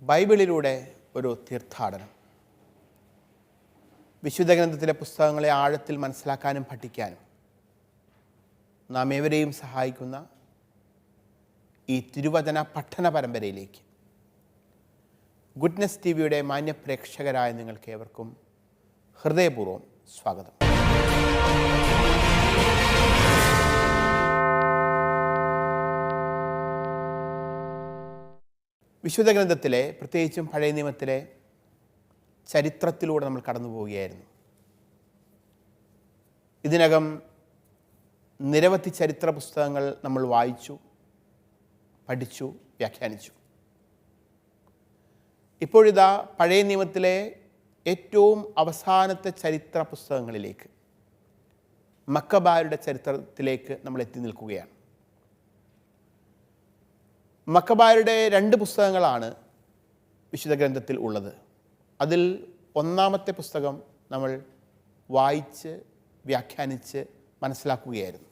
ബൈബിളിലൂടെ ഒരു തീർത്ഥാടനം. വിശുദ്ധ ഗ്രന്ഥത്തിലെ പുസ്തകങ്ങളെ ആഴത്തിൽ മനസ്സിലാക്കാനും പഠിക്കാനും നാം ഏവരെയും സഹായിക്കുന്ന ഈ തിരുവചന പഠന പരമ്പരയിലേക്ക് ഗുഡ്നെസ് ടിവിയുടെ മാന്യപ്രേക്ഷകരായ നിങ്ങൾക്ക് ഏവർക്കും ഹൃദയപൂർവ്വം സ്വാഗതം. വിശുദ്ധ ഗ്രന്ഥത്തിലെ, പ്രത്യേകിച്ചും പഴയ നിയമത്തിലെ ചരിത്രത്തിലൂടെ നമ്മൾ കടന്നു പോവുകയായിരുന്നു. ഇതിനകം നിരവധി ചരിത്ര പുസ്തകങ്ങൾ നമ്മൾ വായിച്ചു, പഠിച്ചു, വ്യാഖ്യാനിച്ചു. ഇപ്പോഴിതാ പഴയ നിയമത്തിലെ ഏറ്റവും അവസാനത്തെ ചരിത്ര പുസ്തകങ്ങളിലേക്ക്, മക്കബായരുടെ ചരിത്രത്തിലേക്ക് നമ്മൾ എത്തി നിൽക്കുകയാണ്. മക്കബായരുടെ 2 പുസ്തകങ്ങളാണ് വിശുദ്ധ ഗ്രന്ഥത്തിൽ ഉള്ളത്. അതിൽ ഒന്നാമത്തെ പുസ്തകം നമ്മൾ വായിച്ച് വ്യാഖ്യാനിച്ച് മനസ്സിലാക്കുകയായിരുന്നു.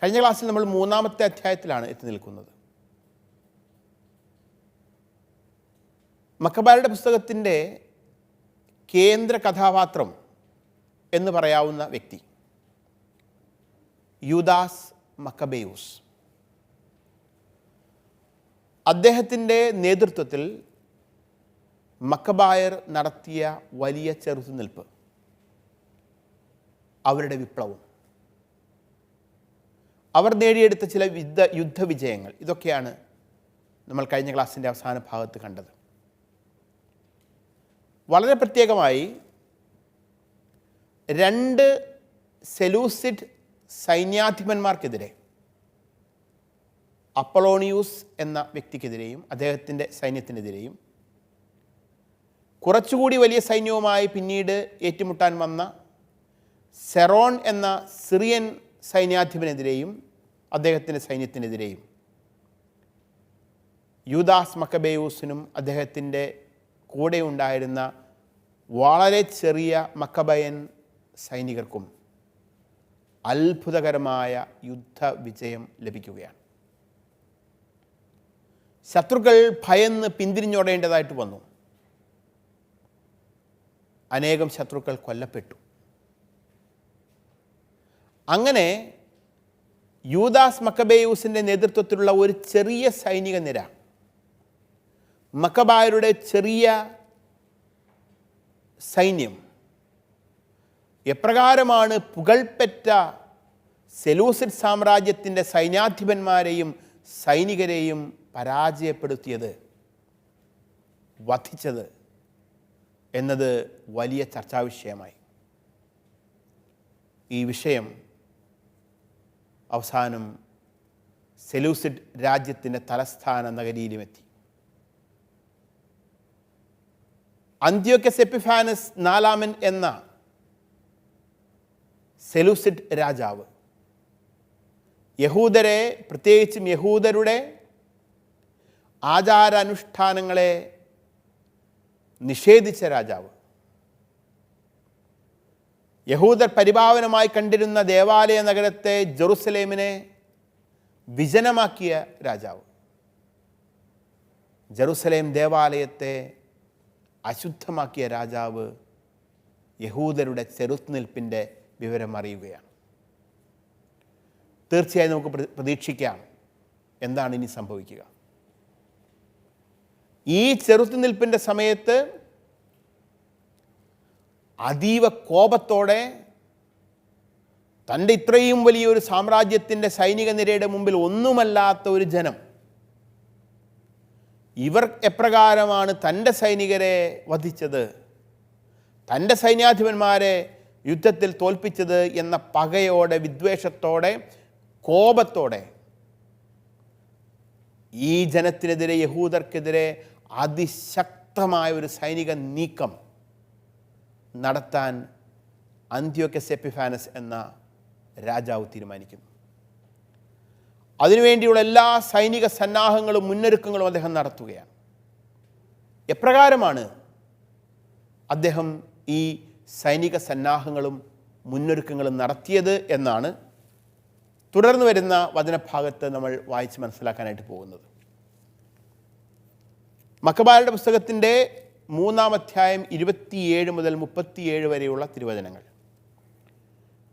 കഴിഞ്ഞ ക്ലാസ്സിൽ നമ്മൾ 3-ാമത്തെ അധ്യായത്തിലാണ് എത്തി നിൽക്കുന്നത്. മക്കബായരുടെ പുസ്തകത്തിൻ്റെ കേന്ദ്ര കഥാപാത്രം എന്ന് പറയാവുന്ന വ്യക്തി യൂദാസ് മക്കബേയൂസ്. അദ്ദേഹത്തിൻ്റെ നേതൃത്വത്തിൽ മക്കബായർ നടത്തിയ വലിയ ചെറുത്തുനിൽപ്പ്, അവരുടെ വിപ്ലവം, അവർ നേടിയെടുത്ത ചില യുദ്ധവിജയങ്ങൾ, ഇതൊക്കെയാണ് നമ്മൾ കഴിഞ്ഞ ക്ലാസ്സിൻ്റെ അവസാന ഭാഗത്ത് കണ്ടത്. വളരെ പ്രത്യേകമായി 2 സെലൂസിഡ് സൈന്യാധിപന്മാർക്കെതിരെ, അപ്പളോണിയൂസ് എന്ന വ്യക്തിക്കെതിരെയും അദ്ദേഹത്തിൻ്റെ സൈന്യത്തിനെതിരെയും, കുറച്ചുകൂടി വലിയ സൈന്യവുമായി പിന്നീട് ഏറ്റുമുട്ടാൻ വന്ന സെറോൺ എന്ന സിറിയൻ സൈന്യാധിപനെതിരെയും അദ്ദേഹത്തിൻ്റെ സൈന്യത്തിനെതിരെയും, യൂദാസ് മക്കബേയൂസിനും അദ്ദേഹത്തിൻ്റെ കൂടെ ഉണ്ടായിരുന്ന വളരെ ചെറിയ മക്കബയൻ സൈനികർക്കും അത്ഭുതകരമായ യുദ്ധവിജയം ലഭിക്കുകയാണ്. ശത്രുക്കൾ ഭയന്ന് പിന്തിരിഞ്ഞോടേണ്ടതായിട്ട് വന്നു. അനേകം ശത്രുക്കൾ കൊല്ലപ്പെട്ടു. അങ്ങനെ യൂദാസ് മക്കബേയൂസിൻ്റെ നേതൃത്വത്തിലുള്ള ഒരു ചെറിയ സൈനിക നിര, മക്കബായരുടെ ചെറിയ സൈന്യം എപ്രകാരമാണ് പുകൾപ്പെട്ട സെലൂസിഡ് സാമ്രാജ്യത്തിൻ്റെ സൈന്യാധിപന്മാരെയും സൈനികരെയും പരാജയപ്പെടുത്തിയത്, വധിച്ചത് എന്നത് വലിയ ചർച്ചാവിഷയമായി. ഈ വിഷയം അവസാനം സെലൂസിഡ് രാജ്യത്തിൻ്റെ തലസ്ഥാന നഗരിയിലുമെത്തി. അന്ത്യോക്കസ് എപ്പിഫാനസ് 4-ാമൻ എന്ന സെലൂസിഡ് രാജാവ് യഹൂദരെ, പ്രത്യേകിച്ചും യഹൂദരുടെ ആചാരാനുഷ്ഠാനങ്ങളെ നിഷേധിച്ച രാജാവ്, യഹൂദർ പരിഭാവനമായി കണ്ടിരുന്ന ദേവാലയ നഗരത്തെ ജെറുസലേമിനെ വിജനമാക്കിയ രാജാവ്, ജെറുസലേം ദേവാലയത്തെ അശുദ്ധമാക്കിയ രാജാവ് യഹൂദരുടെ ചെറുത്തുനിൽപ്പിൻ്റെ വിവരം അറിയുകയാണ്. തീർച്ചയായും നമുക്ക് പ്രതീക്ഷിക്കാം എന്താണ് ഇനി സംഭവിക്കുക. ഈ ചെറുത്തുനിൽപ്പിൻ്റെ സമയത്ത് അതീവ കോപത്തോടെ തൻ്റെ ഇത്രയും വലിയൊരു സാമ്രാജ്യത്തിൻ്റെ സൈനിക നിരയുടെ മുമ്പിൽ ഒന്നുമല്ലാത്ത ഒരു ജനം, ഇവർ എപ്രകാരമാണ് തൻ്റെ സൈനികരെ വധിച്ചത്, തൻ്റെ സൈന്യാധിപന്മാരെ യുദ്ധത്തിൽ തോൽപ്പിച്ചത് എന്ന പകയോടെ, വിദ്വേഷത്തോടെ, കോപത്തോടെ ഈ ജനത്തിനെതിരെ, യഹൂദർക്കെതിരെ അതിശക്തമായ ഒരു സൈനിക നീക്കം നടത്താൻ അന്ത്യോക്കസ് എപ്പിഫാനസ് എന്ന രാജാവ് തീരുമാനിക്കുന്നു. അതിനുവേണ്ടിയുള്ള എല്ലാ സൈനിക സന്നാഹങ്ങളും മുന്നൊരുക്കങ്ങളും അദ്ദേഹം നടത്തുകയാണ്. എപ്രകാരമാണ് അദ്ദേഹം ഈ സൈനിക സന്നാഹങ്ങളും മുന്നൊരുക്കങ്ങളും നടത്തിയത് എന്നാണ് തുടർന്ന് വരുന്ന വചനഭാഗത്ത് നമ്മൾ വായിച്ച് മനസ്സിലാക്കാനായിട്ട് പോകുന്നത്. മക്കബായരുടെ പുസ്തകത്തിൻ്റെ 3-ാം അധ്യായം 27 മുതൽ 37 വരെയുള്ള തിരുവചനങ്ങൾ.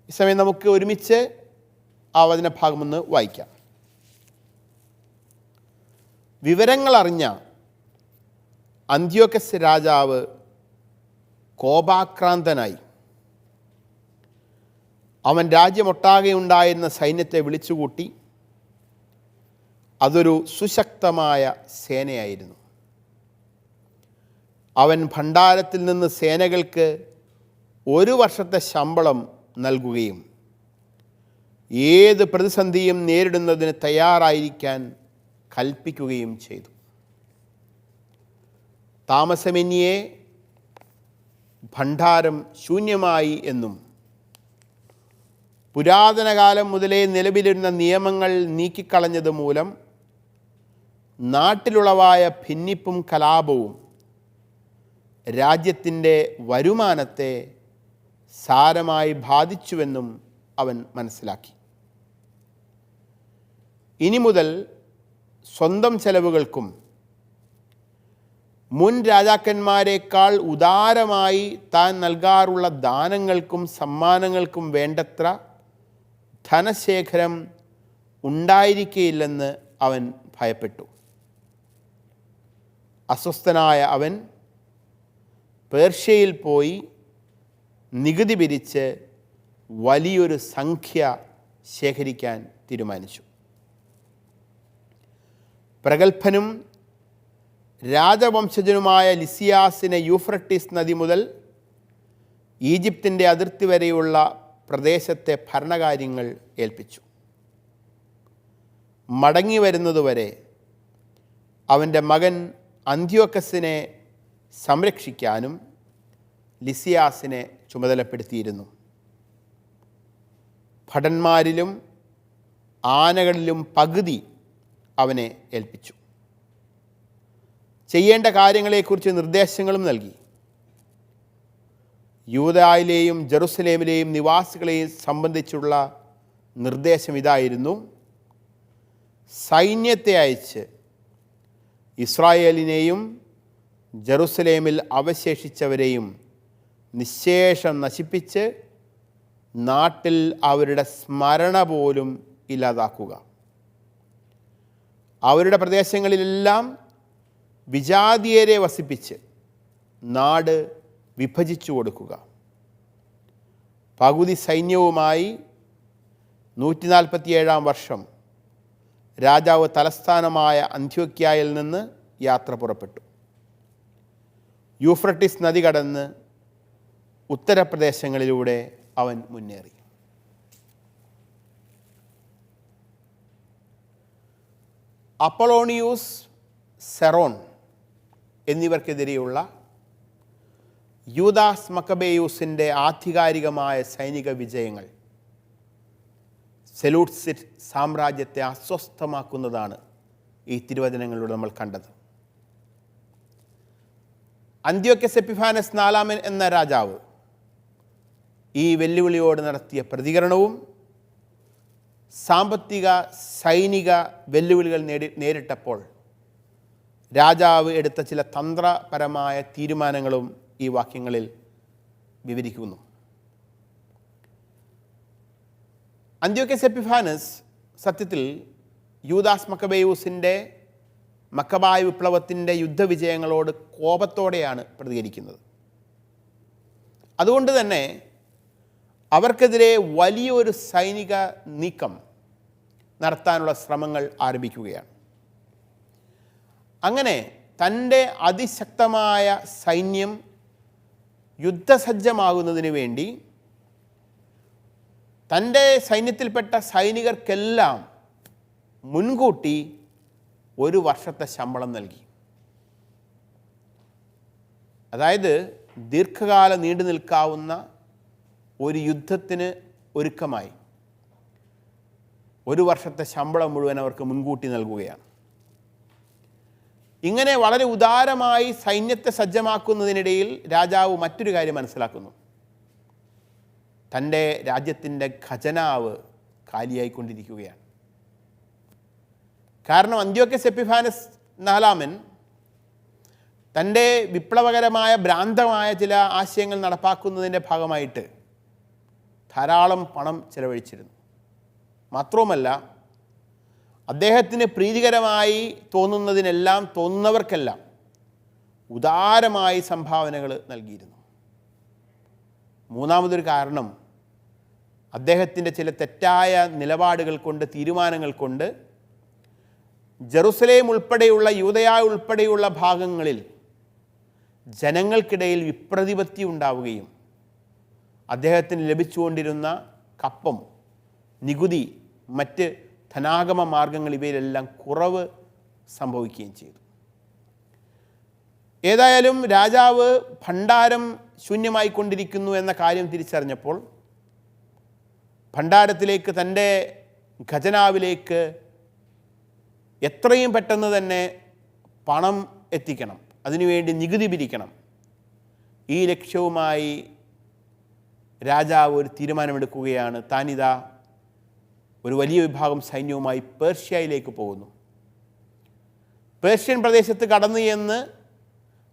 ഈ സമയം നമുക്ക് ഒരുമിച്ച് ആ വചനഭാഗമൊന്ന് വായിക്കാം. വിവരങ്ങൾ അറിഞ്ഞ അന്ത്യോക്കസ് രാജാവ് കോപാക്രാന്തനായി. അവൻ രാജ്യമൊട്ടാകെ ഉണ്ടായിരുന്ന സൈന്യത്തെ വിളിച്ചുകൂട്ടി. അതൊരു സുശക്തമായ സേനയായിരുന്നു. അവൻ ഭണ്ഡാരത്തിൽ നിന്ന് സേനകൾക്ക് 1 വർഷത്തെ ശമ്പളം നൽകുകയും ഏത് പ്രതിസന്ധിയും നേരിടുന്നതിന് തയ്യാറായിരിക്കാൻ കൽപ്പിക്കുകയും ചെയ്തു. താമസമെന്യേ ഭണ്ഡാരം ശൂന്യമായി എന്നും പുരാതന കാലം മുതലേ നിലവിലിരുന്ന നിയമങ്ങൾ നീക്കിക്കളഞ്ഞത് മൂലം നാട്ടിലുളവായ ഭിന്നിപ്പും കലാപവും രാജ്യത്തിൻ്റെ വരുമാനത്തെ സാരമായി ബാധിച്ചുവെന്നും അവൻ മനസ്സിലാക്കി. ഇനി മുതൽ സ്വന്തം ചെലവുകൾക്കും മുൻ രാജാക്കന്മാരെക്കാൾ ഉദാരമായി താൻ നൽകാറുള്ള ദാനങ്ങൾക്കും സമ്മാനങ്ങൾക്കും വേണ്ടത്ര ധനശേഖരം ഉണ്ടായിരിക്കുകയില്ലെന്ന് അവൻ ഭയപ്പെട്ടു. അസ്വസ്ഥനായ അവൻ പേർഷ്യയിൽ പോയി നികുതി പിരിച്ച് വലിയൊരു സംഖ്യ ശേഖരിക്കാൻ തീരുമാനിച്ചു. പ്രഗത്ഭനും രാജവംശജനുമായ ലിസിയാസിനെ യൂഫ്രട്ടീസ് നദി മുതൽ ഈജിപ്തിൻ്റെ അതിർത്തി വരെയുള്ള പ്രദേശത്തെ ഭരണകാര്യങ്ങൾ ഏൽപ്പിച്ചു. മടങ്ങി വരുന്നതുവരെ അവൻ്റെ മകൻ അന്ത്യോക്കസിനെ സംരക്ഷിക്കാനും ലിസിയാസിനെ ചുമതലപ്പെടുത്തിയിരുന്നു. ഭടന്മാരിലും ആനകളിലും പകുതി അവനെ ഏൽപ്പിച്ചു. ചെയ്യേണ്ട കാര്യങ്ങളെക്കുറിച്ച് നിർദ്ദേശങ്ങളും നൽകി. യൂദായിലെയും ജെറുസലേമിലെയും നിവാസികളെയും സംബന്ധിച്ചുള്ള നിർദ്ദേശം ഇതായിരുന്നു: സൈന്യത്തെ അയച്ച് ഇസ്രായേലിനെയും ജെറുസലേമിൽ അവശേഷിച്ചവരെയും നിശേഷം നശിപ്പിച്ച് നാട്ടിൽ അവരുടെ സ്മരണ പോലും ഇല്ലാതാക്കുക. അവരുടെ പ്രദേശങ്ങളിലെല്ലാം വിജാതീയരെ വസിപ്പിച്ച് നാട് വിഭജിച്ചു കൊടുക്കുക. പകുതി സൈന്യവുമായി 147-ാം വർഷം രാജാവ് തലസ്ഥാനമായ അന്ത്യോക്യയിൽ നിന്ന് യാത്ര പുറപ്പെട്ടു. യൂഫ്രട്ടീസ് നദി കടന്ന് ഉത്തരപ്രദേശങ്ങളിലൂടെ അവൻ മുന്നേറി. അപ്പൊളോണിയൂസ്, സെറോൺ എന്നിവർക്കെതിരെയുള്ള യൂദാസ് മക്കബേയൂസിൻ്റെ ആധികാരികമായ സൈനിക വിജയങ്ങൾ സെലൂസിഡ് സാമ്രാജ്യത്തെ അസ്വസ്ഥമാക്കുന്നതാണ് ഈ തിരുവചനങ്ങളിലൂടെ നമ്മൾ കണ്ടത്. അന്ത്യോക്കസ് എപ്പിഫാനസ് 4 എന്ന രാജാവ് ഈ വെല്ലുവിളിയോട് നടത്തിയ പ്രതികരണവും സാമ്പത്തിക സൈനിക വെല്ലുവിളികൾ നേരിട്ടപ്പോൾ രാജാവ് എടുത്ത ചില തന്ത്രപരമായ തീരുമാനങ്ങളും ഈ വാക്യങ്ങളിൽ വിവരിക്കുന്നു. അന്ത്യോക്കസ് എപ്പിഫാനസ് സത്യത്തിൽ യൂദാസ് മക്കബേയൂസിൻ്റെ മക്കബായ വിപ്ലവത്തിൻ്റെ യുദ്ധവിജയങ്ങളോട് കോപത്തോടെയാണ് പ്രതികരിക്കുന്നത്. അതുകൊണ്ട് തന്നെ അവർക്കെതിരെ വലിയൊരു സൈനിക നീക്കം നടത്താനുള്ള ശ്രമങ്ങൾ ആരംഭിക്കുകയാണ്. അങ്ങനെ തൻ്റെ അതിശക്തമായ സൈന്യം യുദ്ധസജ്ജമാകുന്നതിന് വേണ്ടി തൻ്റെ സൈന്യത്തിൽപ്പെട്ട സൈനികർക്കെല്ലാം മുൻകൂട്ടി 1 വർഷത്തെ ശമ്പളം നൽകി. അതായത് ദീർഘകാലം നീണ്ടു നിൽക്കാവുന്ന ഒരു യുദ്ധത്തിന് ഒരുക്കമായി 1 വർഷത്തെ ശമ്പളം മുഴുവൻ അവർക്ക് മുൻകൂട്ടി നൽകുകയാണ്. ഇങ്ങനെ വളരെ ഉദാരമായി സൈന്യത്തെ സജ്ജമാക്കുന്നതിനിടയിൽ രാജാവ് മറ്റൊരു കാര്യം മനസ്സിലാക്കുന്നു. തൻ്റെ രാജ്യത്തിൻ്റെ ഖജനാവ് കാലിയായിക്കൊണ്ടിരിക്കുകയാണ്. കാരണം അന്ത്യോക്കസ് എപ്പിഫാനസ് 4 തൻ്റെ വിപ്ലവകരമായ ഭ്രാന്തമായ ചില ആശയങ്ങൾ നടപ്പാക്കുന്നതിൻ്റെ ഭാഗമായിട്ട് ധാരാളം പണം ചെലവഴിച്ചിരുന്നു. മാത്രവുമല്ല, അദ്ദേഹത്തിന് പ്രീതികരമായി തോന്നുന്നവർക്കെല്ലാം ഉദാരമായി സംഭാവനകൾ നൽകിയിരുന്നു. മൂന്നാമതൊരു കാരണം, അദ്ദേഹത്തിൻ്റെ ചില തെറ്റായ നിലപാടുകൾ കൊണ്ട്, തീരുമാനങ്ങൾ കൊണ്ട് ജെറുസലേം ഉൾപ്പെടെയുള്ള യൂദയ ഉൾപ്പെടെയുള്ള ഭാഗങ്ങളിൽ ജനങ്ങൾക്കിടയിൽ വിപ്രതിപത്തി ഉണ്ടാവുകയും അദ്ദേഹത്തിന് ലഭിച്ചുകൊണ്ടിരുന്ന കപ്പം, നികുതി, മറ്റ് ധനാഗമ മാർഗങ്ങൾ ഇവയിലെല്ലാം കുറവ് സംഭവിക്കുകയും ചെയ്തു. ഏതായാലും രാജാവ് ഭണ്ഡാരം ശൂന്യമായിക്കൊണ്ടിരിക്കുന്നു എന്ന കാര്യം തിരിച്ചറിഞ്ഞപ്പോൾ ഭണ്ഡാരത്തിലേക്ക്, തൻ്റെ ഖജനാവിലേക്ക് എത്രയും പെട്ടെന്ന് തന്നെ പണം എത്തിക്കണം, അതിനുവേണ്ടി നികുതി പിരിക്കണം. ഈ ലക്ഷ്യവുമായി രാജാവ് ഒരു തീരുമാനമെടുക്കുകയാണ്. താനിതാ ഒരു വലിയ വിഭാഗം സൈന്യവുമായി പേർഷ്യയിലേക്ക് പോകുന്നു. പേർഷ്യൻ പ്രദേശത്ത് കടന്നു ചെന്ന്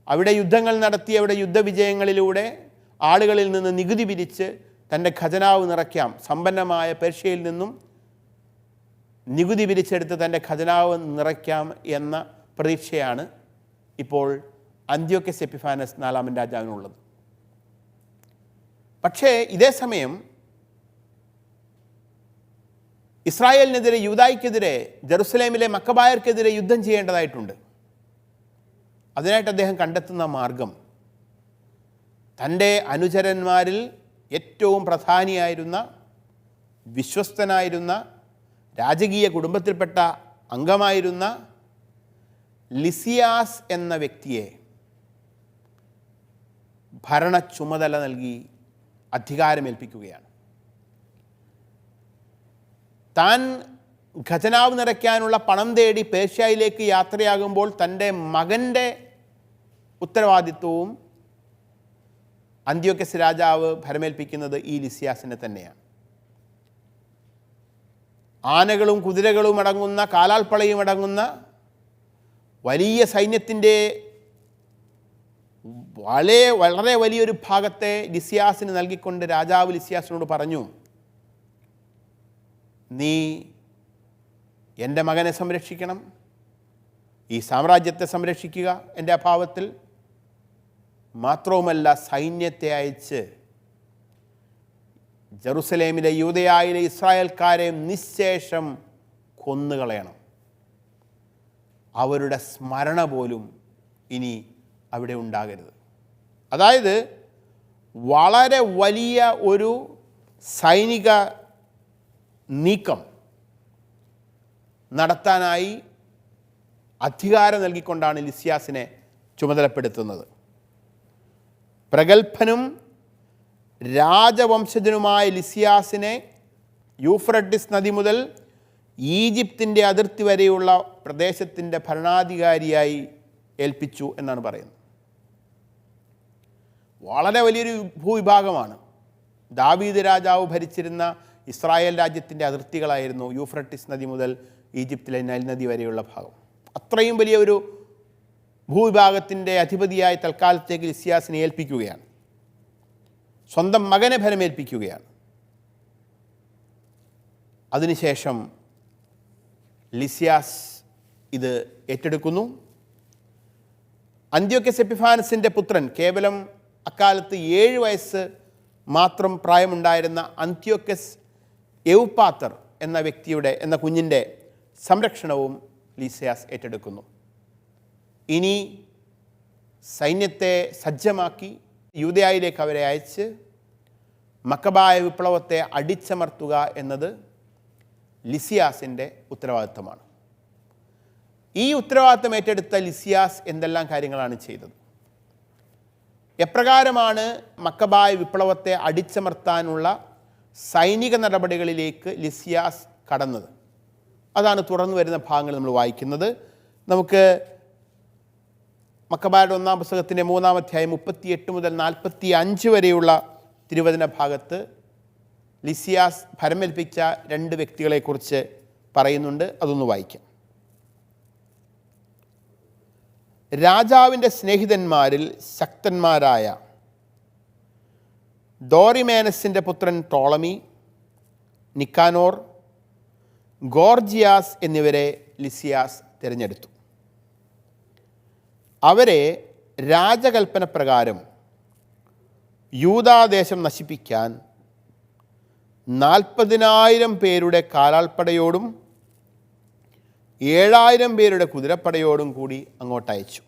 അവിടെ യുദ്ധങ്ങൾ നടത്തി, അവിടെ യുദ്ധവിജയങ്ങളിലൂടെ ആളുകളിൽ നിന്ന് നികുതി പിരിച്ച് തൻ്റെ ഖജനാവ് നിറയ്ക്കാം. സമ്പന്നമായ പേർഷ്യയിൽ നിന്നും നികുതി പിരിച്ചെടുത്ത് തൻ്റെ ഖജനാവ് നിറയ്ക്കാം എന്ന പ്രതീക്ഷയാണ് ഇപ്പോൾ അന്ത്യോക്കസ് എപ്പിഫാനസ് 4-ാമൻ രാജാവിനുള്ളത്. പക്ഷേ ഇതേ സമയം ഇസ്രായേലിനെതിരെ, യൂദായ്ക്കെതിരെ, ജെറുസലേമിലെ മക്കബായർക്കെതിരെ യുദ്ധം ചെയ്യേണ്ടതായിട്ടുണ്ട്. അതിനായിട്ട് അദ്ദേഹം കണ്ടെത്തുന്ന മാർഗം, തൻ്റെ അനുചരന്മാരിൽ ഏറ്റവും പ്രധാനിയായിരുന്ന, വിശ്വസ്തനായിരുന്ന, രാജകീയ കുടുംബത്തിൽപ്പെട്ട അംഗമായിരുന്ന ലിസിയാസ് എന്ന വ്യക്തിയെ ഭരണ ചുമതല നൽകി അധികാരമേൽപ്പിക്കുകയാണ്. താൻ ഖജനാവ് നിറയ്ക്കാനുള്ള പണം തേടി പേർഷ്യയിലേക്ക് യാത്രയാകുമ്പോൾ തൻ്റെ മകൻ്റെ ഉത്തരവാദിത്വവും അന്ത്യോക്കസ് രാജാവ് ഭരമേൽപ്പിക്കുന്നത് ഈ ലിസിയാസിനെ തന്നെയാണ്. ആനകളും കുതിരകളും അടങ്ങുന്ന, കാലാൾപ്പളയും അടങ്ങുന്ന വലിയ സൈന്യത്തിൻ്റെ വളരെ വലിയൊരു ഭാഗത്തെ ലിസിയാസിന് നൽകിക്കൊണ്ട് രാജാവ് ലിസിയാസിനോട് പറഞ്ഞു, നീ എൻ്റെ മകനെ സംരക്ഷിക്കണം, ഈ സാമ്രാജ്യത്തെ സംരക്ഷിക്കുക എൻ്റെ അഭാവത്തിൽ. മാത്രവുമല്ല, സൈന്യത്തെ അയച്ച് ജെറുസലേമിലെ, യൂദയായിലെ ഇസ്രായേൽക്കാരെ നിശ്ശേഷം കൊന്നുകളയണം. അവരുടെ സ്മരണ പോലും ഇനി അവിടെ ഉണ്ടാകരുത്. അതായത് വളരെ വലിയ ഒരു സൈനിക നീക്കം നടത്താനായി അധികാരം നൽകിക്കൊണ്ടാണ് ലിസിയാസിനെ ചുമതലപ്പെടുത്തുന്നത്. പ്രഗത്ഭനും രാജവംശജനുമായ ലിസിയാസിനെ യൂഫ്രട്ടിസ് നദി മുതൽ ഈജിപ്തിൻ്റെ അതിർത്തി വരെയുള്ള പ്രദേശത്തിൻ്റെ ഭരണാധികാരിയായി ഏൽപ്പിച്ചു എന്നാണ് പറയുന്നത്. വളരെ വലിയൊരു ഭൂവിഭാഗമാണ്. ദാവീദ് രാജാവ് ഭരിച്ചിരുന്ന ഇസ്രായേൽ രാജ്യത്തിൻ്റെ അതിർത്തികളായിരുന്നു യൂഫ്രട്ടിസ് നദി മുതൽ ഈജിപ്തിലെ നൈൽ നദി വരെയുള്ള ഭാഗം. അത്രയും വലിയ ഒരു ഭൂവിഭാഗത്തിൻ്റെ അധിപതിയായി തൽക്കാലത്തേക്ക് ലിസിയാസിനെ ഏൽപ്പിക്കുകയാണ്. സ്വന്തം മകനെ ഭരമേൽപ്പിക്കുകയാണ്. അതിനുശേഷം ലിസിയാസ് ഇത് ഏറ്റെടുക്കുന്നു. അന്ത്യോക്കസ് എപ്പിഫാനസിൻ്റെ പുത്രൻ, കേവലം അക്കാലത്ത് 7 വയസ്സ് മാത്രം പ്രായമുണ്ടായിരുന്ന അന്ത്യോക്കസ് എവുപാത്തർ എന്ന കുഞ്ഞിൻ്റെ സംരക്ഷണവും ലിസിയാസ് ഏറ്റെടുക്കുന്നു. ഇനി സൈന്യത്തെ സജ്ജമാക്കി യൂദയായിലേക്ക് അവരെ അയച്ച് മക്കബായ വിപ്ലവത്തെ അടിച്ചമർത്തുക എന്നത് ലിസിയാസിൻ്റെ ഉത്തരവാദിത്തമാണ്. ഈ ഉത്തരവാദിത്തം ഏറ്റെടുത്ത ലിസിയാസ് എന്തെല്ലാം കാര്യങ്ങളാണ് ചെയ്തത്? എപ്രകാരമാണ് മക്കബായ വിപ്ലവത്തെ അടിച്ചമർത്താനുള്ള സൈനിക നടപടികളിലേക്ക് ലിസിയാസ് കടന്നത്? അതാണ് തുടർന്ന് വരുന്ന ഭാഗങ്ങൾ നമ്മൾ വായിക്കുന്നത്. നമുക്ക് മക്കബായരുടെ 1-ാം പുസ്തകത്തിൻ്റെ 3-ാം അധ്യായം 38 മുതൽ 45 വരെയുള്ള തിരുവചന ഭാഗത്ത് ലിസിയാസ് ഭരമേൽപ്പിച്ച 2 വ്യക്തികളെക്കുറിച്ച് പറയുന്നുണ്ട്. അതൊന്ന് വായിക്കാം. രാജാവിൻ്റെ സ്നേഹിതന്മാരിൽ ശക്തന്മാരായ ദോറിമേനസിൻ്റെ പുത്രൻ ടോളമി, നിക്കാനോർ, ഗോർജിയാസ് എന്നിവരെ ലിസിയാസ് തിരഞ്ഞെടുത്തു. അവരെ രാജകൽപ്പന പ്രകാരം യൂദാദേശം നശിപ്പിക്കാൻ 40,000 പേരുടെ കാലാൾപ്പടയോടും 7,000 പേരുടെ കുതിരപ്പടയോടും കൂടി അങ്ങോട്ടയച്ചു.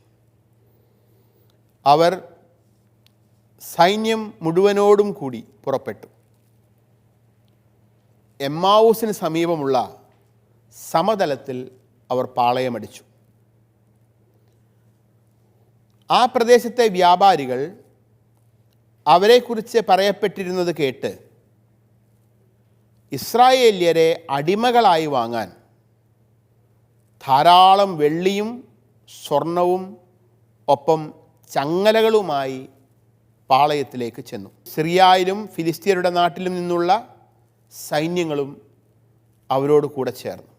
അവർ സൈന്യം മുഴുവനോടും കൂടി പുറപ്പെട്ടു. എമ്മാവൂസിന് സമീപമുള്ള സമതലത്തിൽ അവർ പാളയമടിച്ചു. ആ പ്രദേശത്തെ വ്യാപാരികൾ അവരെക്കുറിച്ച് പറയപ്പെട്ടിരുന്നത് കേട്ട് ഇസ്രായേല്യരെ അടിമകളായി വാങ്ങാൻ ധാരാളം വെള്ളിയും സ്വർണവും ഒപ്പം ചങ്ങലകളുമായി പാളയത്തിലേക്ക് ചെന്നു. സിറിയയിലും ഫിലിസ്തീനരുടെ നാട്ടിലും നിന്നുള്ള സൈന്യങ്ങളും അവരോട് കൂടെ ചേർന്നു.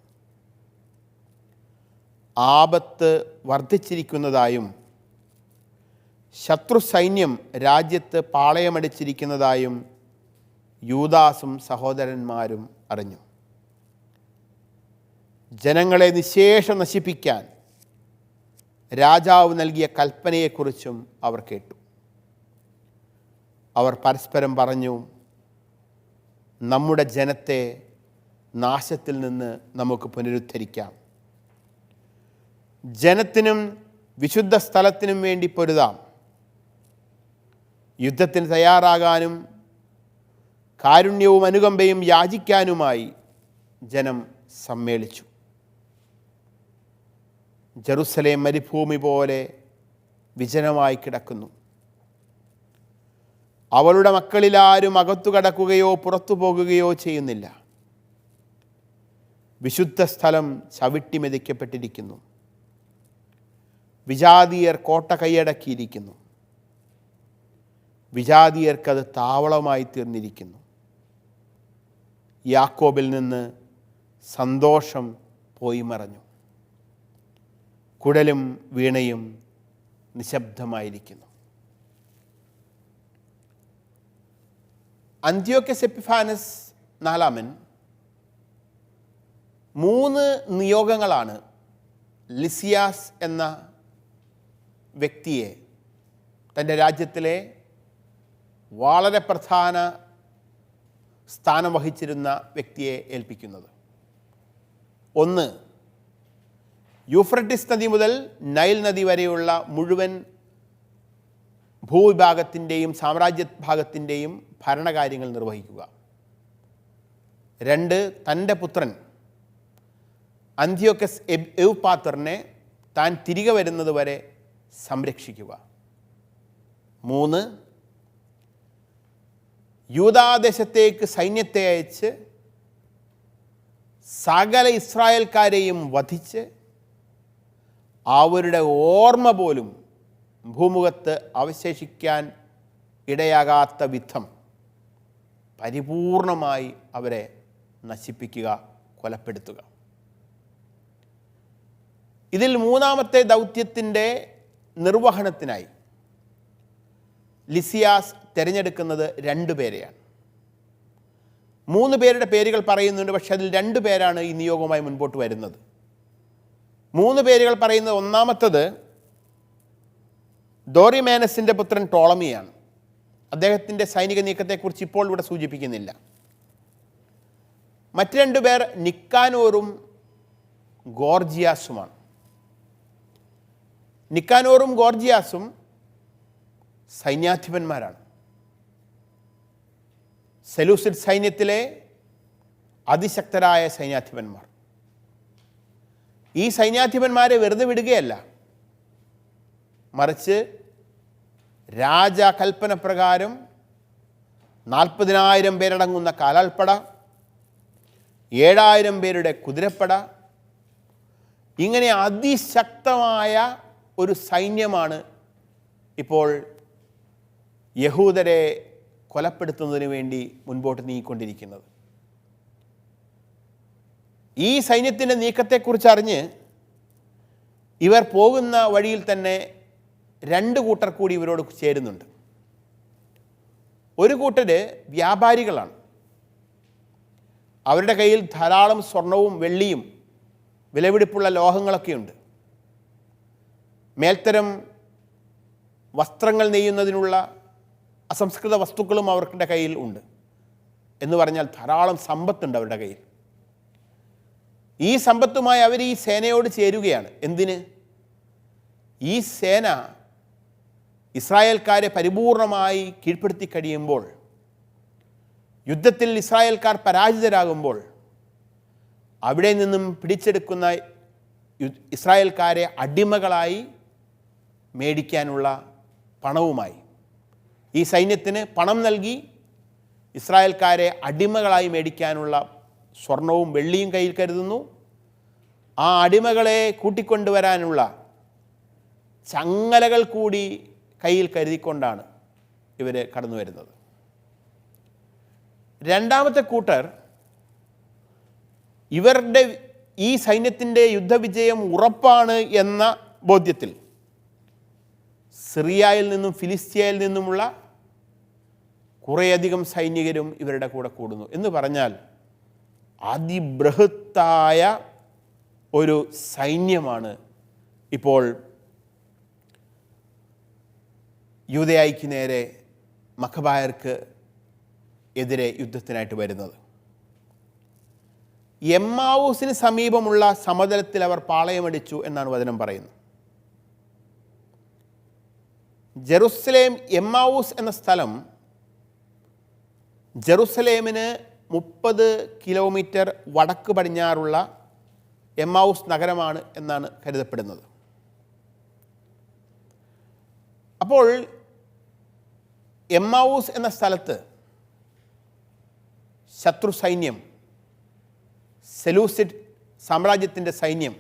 ആപത്ത് വർദ്ധിച്ചിരിക്കുന്നതായും ശത്രു സൈന്യം രാജ്യത്ത് പാളയമടിച്ചിരിക്കുന്നതായും യൂദാസും സഹോദരന്മാരും അറിഞ്ഞു. ജനങ്ങളെ നിശേഷം നശിപ്പിക്കാൻ രാജാവ് നൽകിയ കൽപ്പനയെക്കുറിച്ചും അവർ കേട്ടു. അവർ പരസ്പരം പറഞ്ഞു, നമ്മുടെ ജനത്തെ നാശത്തിൽ നിന്ന് നമുക്ക് പുനരുദ്ധരിക്കാം. ജനത്തിനും വിശുദ്ധ സ്ഥലത്തിനും വേണ്ടി പൊരുതാം. യുദ്ധത്തിന് തയ്യാറാകാനും കാരുണ്യവും അനുകമ്പയും യാചിക്കാനുമായി ജനം സമ്മേളിച്ചു. ജെറുസലേം മരുഭൂമി പോലെ വിജനമായി കിടക്കുന്നു. അവളുടെ മക്കളിലാരും അകത്തു കടക്കുകയോ പുറത്തു പോകുകയോ ചെയ്യുന്നില്ല. വിശുദ്ധ സ്ഥലം ചവിട്ടിമെതിക്കപ്പെട്ടിരിക്കുന്നു. വിജാതീയർ കോട്ട കൈയടക്കിയിരിക്കുന്നു. വിജാതീയർക്കത് താവളമായി തീർന്നിരിക്കുന്നു. യാക്കോബിൽ നിന്ന് സന്തോഷം പോയി മറഞ്ഞു. കുഴലും വീണയും നിശബ്ദമായിരിക്കുന്നു. അന്ത്യോക്യസ് എപ്പിഫാനസ് നാലാമൻ 3 നിയോഗങ്ങളാണ് ലിസിയാസ് എന്ന വ്യക്തിയെ, തൻ്റെ രാജ്യത്തിലെ വളരെ പ്രധാന സ്ഥാനം വഹിച്ചിരുന്ന വ്യക്തിയെ ഏൽപ്പിക്കുന്നത്. 1, യൂഫ്രട്ടീസ് നദി മുതൽ നൈൽ നദി വരെയുള്ള മുഴുവൻ ഭൂവിഭാഗത്തിൻ്റെയും സാമ്രാജ്യഭാഗത്തിൻ്റെയും ഭരണകാര്യങ്ങൾ നിർവഹിക്കുക. 2, തൻ്റെ പുത്രൻ അന്ത്യോക്കസ് എവുപാത്തറിനെ താൻ തിരികെ വരുന്നത് വരെ സംരക്ഷിക്കുക. 3, യൂദാദേശത്തേക്ക് സൈന്യത്തെ അയച്ച് സകല ഇസ്രായേൽക്കാരെയും വധിച്ച് അവരുടെ ഓർമ്മ പോലും ഭൂമുഖത്ത് അവശേഷിക്കാൻ ഇടയാകാത്ത വിധം പരിപൂർണമായി അവരെ നശിപ്പിക്കുക, കൊലപ്പെടുത്തുക. ഇതിൽ 3ാമത്തെ ദൗത്യത്തിൻ്റെ നിർവഹണത്തിനായി ലിസിയാസ് തിരഞ്ഞെടുക്കുന്നത് 2 പേരെയാണ്. 3 പേരുടെ പേരുകൾ പറയുന്നുണ്ട്, പക്ഷെ അതിൽ 2 പേരാണ് ഈ നിയോഗവുമായി മുൻപോട്ട് വരുന്നത്. 3 പേരുകൾ പറയുന്നത്, ഒന്നാമത്തത് ദോറിമേനസിൻ്റെ പുത്രൻ ടോളമിയാണ്. അദ്ദേഹത്തിൻ്റെ സൈനിക നീക്കത്തെക്കുറിച്ച് ഇപ്പോൾ ഇവിടെ സൂചിപ്പിക്കുന്നില്ല. മറ്റ് 2 പേർ നിക്കാനോറും ഗോർജിയാസുമാണ്. നിക്കാനോറും ഗോർജിയാസും സൈന്യാധിപന്മാരാണ്. സെലൂസിഡ് സൈന്യത്തിലെ അതിശക്തരായ സൈന്യാധിപന്മാർ. ഈ സൈന്യാധിപന്മാരെ വെറുതെ വിടുകയല്ല, മറിച്ച് രാജകൽപ്പന പ്രകാരം 40,000 പേരടങ്ങുന്ന കാലാൾപ്പട, 7,000 പേരുടെ കുതിരപ്പട, ഇങ്ങനെ അതിശക്തമായ ഒരു സൈന്യമാണ് ഇപ്പോൾ യഹൂദരെ കൊലപ്പെടുത്തുന്നതിന് വേണ്ടി മുൻപോട്ട് നീങ്ങിക്കൊണ്ടിരിക്കുന്നത്. ഈ സൈന്യത്തിൻ്റെ നീക്കത്തെക്കുറിച്ച് അറിഞ്ഞ് ഇവർ പോകുന്ന വഴിയിൽ തന്നെ രണ്ട് കൂട്ടർ കൂടി ഇവരോട് ചേരുന്നുണ്ട്. ഒരു കൂട്ടർ വ്യാപാരികളാണ്. അവരുടെ കയ്യിൽ ധാരാളം സ്വർണവും വെള്ളിയും വിലപിടിപ്പുള്ള ലോഹങ്ങളൊക്കെയുണ്ട്. മേൽത്തരം വസ്ത്രങ്ങൾ നെയ്യുന്നതിനുള്ള അസംസ്കൃത വസ്തുക്കളും അവരുടെ കയ്യിൽ ഉണ്ട്. എന്ന് പറഞ്ഞാൽ ധാരാളം സമ്പത്തുണ്ട് അവരുടെ കയ്യിൽ. ഈ സമ്പത്തുമായി അവർ ഈ സേനയോട് ചേരുകയാണ്. എന്തിന്? ഈ സേന ഇസ്രായേൽക്കാരെ പരിപൂർണമായി കീഴ്പ്പെടുത്തി കഴിയുമ്പോൾ, യുദ്ധത്തിൽ ഇസ്രായേൽക്കാർ പരാജിതരാകുമ്പോൾ, അവിടെ നിന്നും പിടിച്ചെടുക്കുന്ന ഇസ്രായേൽക്കാരെ അടിമകളായി മേടിക്കാനുള്ള പണവുമായി ഈ സൈന്യത്തിന് പണം നൽകി ഇസ്രായേൽക്കാരെ അടിമകളായി മേടിക്കാനുള്ള സ്വർണവും വെള്ളിയും കയ്യിൽ കരുതുന്നു. ആ അടിമകളെ കൂട്ടിക്കൊണ്ടുവരാനുള്ള ചങ്ങലകൾ കൂടി കയ്യിൽ കരുതിക്കൊണ്ടാണ് ഇവർ കടന്നു വരുന്നത്. രണ്ടാമത്തെ കൂട്ടർ ഇവരുടെ ഈ സൈന്യത്തിൻ്റെ യുദ്ധവിജയം ഉറപ്പാണ് എന്ന ബോധ്യത്തിൽ സിറിയയിൽ നിന്നും ഫിലിസ്തീനയിൽ നിന്നുമുള്ള കുറേയധികം സൈനികരും ഇവരുടെ കൂടെ കൂടുന്നു. എന്ന് പറഞ്ഞാൽ അതിബൃഹത്തായ ഒരു സൈന്യമാണ് ഇപ്പോൾ യൂദയായ്ക്ക് നേരെ മഖബായർക്ക് എതിരെ യുദ്ധത്തിനായിട്ട് വരുന്നത്. എമ്മാവൂസിന് സമീപമുള്ള സമതലത്തിൽ അവർ പാളയമടിച്ചു എന്നാണ് വചനം പറയുന്നത്. ജെറുസലേം, എമ്മാവൂസ് എന്ന സ്ഥലം ജെറുസലേമിന് 30 കിലോമീറ്റർ വടക്ക് പടിഞ്ഞാറുള്ള എമ്മാവൂസ് നഗരമാണ് എന്നാണ് കരുതപ്പെടുന്നത്. അപ്പോൾ എമ്മാവൂസ് എന്ന സ്ഥലത്ത് ശത്രു സൈന്യം, സെലൂസിഡ് സാമ്രാജ്യത്തിൻ്റെ സൈന്യം,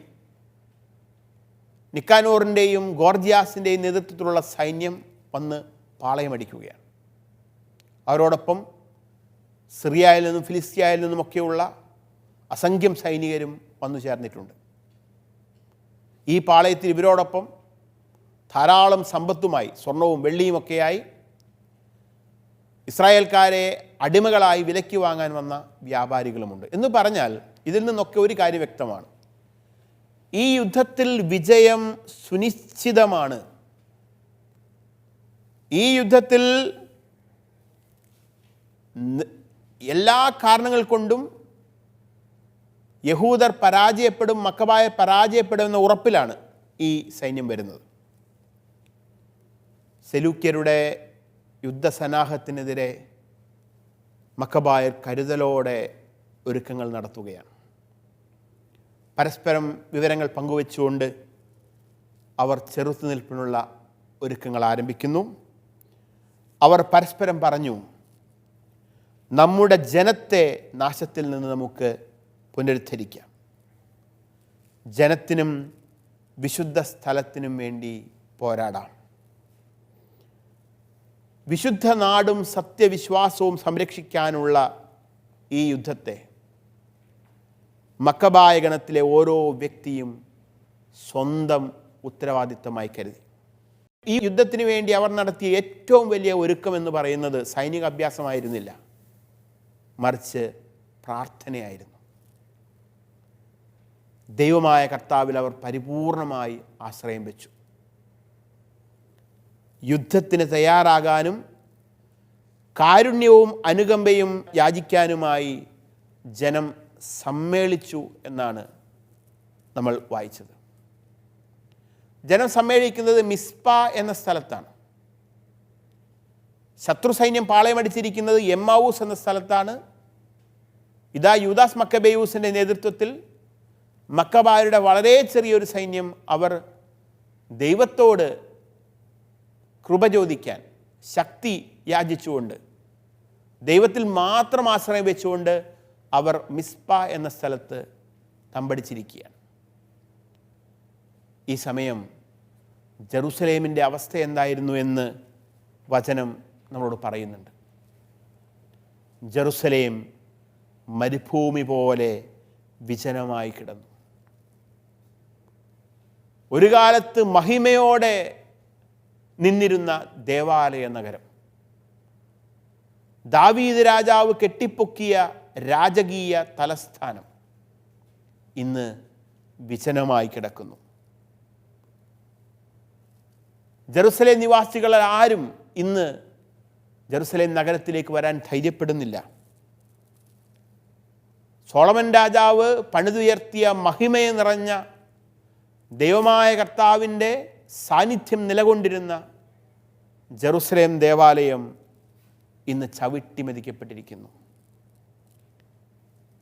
നിക്കാനോറിൻ്റെയും ഗോർജിയാസിൻ്റെയും നേതൃത്വത്തിലുള്ള സൈന്യം വന്ന് പാളയമടിക്കുകയാണ്. അവരോടൊപ്പം സിറിയയിൽ നിന്നും ഫിലിസ്തീനയിൽ നിന്നുമൊക്കെയുള്ള അസംഖ്യം സൈനികരും വന്നു ചേർന്നിട്ടുണ്ട്. ഈ പാളയത്തിൽ ഇവരോടൊപ്പം ധാരാളം സമ്പത്തുമായി, സ്വർണവും വെള്ളിയുമൊക്കെയായി ഇസ്രായേൽക്കാരെ അടിമകളായി വിലയ്ക്ക് വാങ്ങാൻ വന്ന വ്യാപാരികളുമുണ്ട്. എന്ന് പറഞ്ഞാൽ ഇതിൽ നിന്നൊക്കെ ഒരു കാര്യം വ്യക്തമാണ്: ഈ യുദ്ധത്തിൽ വിജയം സുനിശ്ചിതമാണ്. ഈ യുദ്ധത്തിൽ എല്ലാ കാരണങ്ങൾ കൊണ്ടും യഹൂദർ പരാജയപ്പെടും, മക്കബായ പരാജയപ്പെടുമെന്ന ഉറപ്പിലാണ് ഈ സൈന്യം വരുന്നത്. സെലൂക്യരുടെ യുദ്ധസന്നാഹത്തിനെതിരെ മക്കബായർ കരുതലോടെ ഒരുക്കങ്ങൾ നടത്തുകയാണ്. പരസ്പരം വിവരങ്ങൾ പങ്കുവെച്ചുകൊണ്ട് അവർ ചെറുത്തുനിൽപ്പിനുള്ള ഒരുക്കങ്ങൾ ആരംഭിക്കുന്നു. അവർ പരസ്പരം പറഞ്ഞു, നമ്മുടെ ജനത്തെ നാശത്തിൽ നിന്ന് നമുക്ക് പുനരുദ്ധരിക്കാം. ജനത്തിനും വിശുദ്ധ സ്ഥലത്തിനും വേണ്ടി പോരാടാം. വിശുദ്ധ നാടും സത്യവിശ്വാസവും സംരക്ഷിക്കാനുള്ള ഈ യുദ്ധത്തെ മക്കബായ ഗണത്തിലെ ഓരോ വ്യക്തിയും സ്വന്തം ഉത്തരവാദിത്തമായി കരുതി. ഈ യുദ്ധത്തിന് വേണ്ടി അവർ നടത്തിയ ഏറ്റവും വലിയ ഒരുക്കം എന്ന് പറയുന്നത് സൈനിക അഭ്യാസമായിരുന്നില്ല, മറിച്ച് പ്രാർത്ഥനയായിരുന്നു. ദൈവമായ കർത്താവിൽ അവർ പരിപൂർണമായി ആശ്രയം വെച്ചു. യുദ്ധത്തിന് തയ്യാറാകാനും കാരുണ്യവും അനുകമ്പയും യാചിക്കാനുമായി ജനം സമ്മേളിച്ചു എന്നാണ് നമ്മൾ വായിച്ചത്. ജനം സമ്മേളിക്കുന്നത് മിസ്പ എന്ന സ്ഥലത്താണ്. ശത്രു സൈന്യം പാളയമടിച്ചിരിക്കുന്നത് എമ്മാവൂസ് എന്ന സ്ഥലത്താണ്. ഇതാ യൂദാസ് മക്കബേയൂസിൻ്റെ നേതൃത്വത്തിൽ മക്കബായരുടെ വളരെ ചെറിയൊരു സൈന്യം അവർ ദൈവത്തോട് കൃപ ചോദിക്കാൻ, ശക്തി യാചിച്ചുകൊണ്ട്, ദൈവത്തിൽ മാത്രം ആശ്രയം വെച്ചുകൊണ്ട് അവർ മിസ്പ എന്ന സ്ഥലത്ത് തമ്പടിച്ചിരിക്കുകയാണ്. ഈ സമയം ജെറുസലേമിൻ്റെ അവസ്ഥ എന്തായിരുന്നു എന്ന് വചനം നമ്മളോട് പറയുന്നുണ്ട്. ജെറുസലേം മരുഭൂമി പോലെ വിജനമായി കിടന്നു. ഒരു കാലത്ത് മഹിമയോടെ നിന്നിരുന്ന ദേവാലയ നഗരം, ദാവീദ് രാജാവ് കെട്ടിപ്പൊക്കിയ രാജകീയ തലസ്ഥാനം ഇന്ന് വിജനമായി കിടക്കുന്നു. ജെറുസലേം നിവാസികൾ ആരും ഇന്ന് ജെറുസലേം നഗരത്തിലേക്ക് വരാൻ ധൈര്യപ്പെടുന്നില്ല. സോളമൻ രാജാവ് പണിതുയർത്തിയ മഹിമയെ നിറഞ്ഞ ദൈവമായ കർത്താവിൻ്റെ സാന്നിധ്യം നിലകൊണ്ടിരുന്ന ജെറുസലേം ദേവാലയം ഇന്ന് ചവിട്ടിമെതിക്കപ്പെട്ടിരിക്കുന്നു.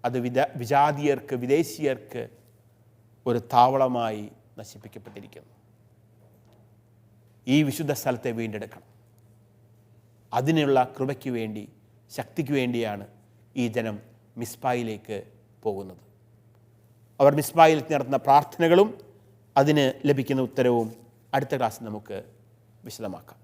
അത് വിജാതീയർക്ക്, വിദേശീയർക്ക് ഒരു താവളമായി നശിപ്പിക്കപ്പെട്ടിരിക്കുന്നു. ഈ വിശുദ്ധ സ്ഥലത്തെ വീണ്ടെടുക്കണം. അതിനുള്ള കൃപയ്ക്ക് വേണ്ടി, ശക്തിക്ക് വേണ്ടിയാണ് ഈ ജനം മിസ്പായിലേക്ക് പോകുന്നത്. അവർ മിസ്പായിൽ നടത്തുന്ന പ്രാർത്ഥനകളും അതിന് ലഭിക്കുന്ന ഉത്തരവും അടുത്ത ക്ലാസ്സിൽ നമുക്ക് വിശദമാക്കാം.